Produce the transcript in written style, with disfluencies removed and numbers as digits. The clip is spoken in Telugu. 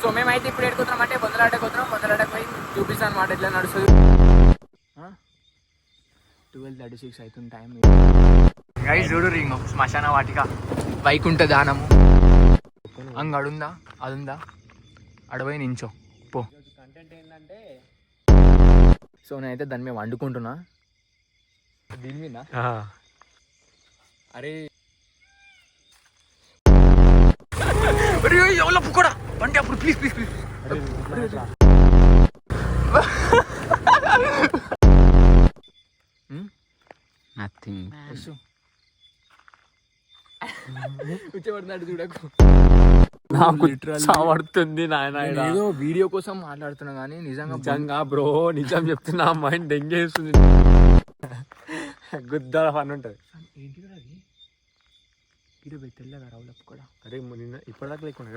సో మేమైతే ఇప్పుడు ఎడుకుతున్నాం అంటే బొందలాటకు పోతున్నాం. బొందలాటకు పోయి చూపిస్తాను అనమాట ఎట్లా నడుస్తుంది. 12:36 అవుతుంది టైం. గైస్ చూడు రింగ్ శ్మశాన వాటిక వైకుంఠ దానము అంగ అడుందా అది ఉందా అడవై నించో పో. కంటెంట్ ఏంటంటే సో నేనైతే దాని మీద వండుకుంటున్నా. దీని మీద అరే ఎవరో కూడా బండి అప్పుడు ప్లీజ్ ప్లీజ్ ప్లీజ్ నథింగ్. కూర్చోబడుతున్నాడు చూడకు. సావడుతుంది నాయన. ఏదో వీడియో కోసం మాట్లాడుతున్నా కానీ నిజంగా బ్రో నిజం చెప్తున్నా, మైండ్ దెంగేస్తుంది. గుద్దాల పని ఉంటుంది. ఏంటి కూడా అది వీడియో తెల్లగా రావులకు కూడా. అరే నిన్న ఇప్పటిదాకా లేకుండా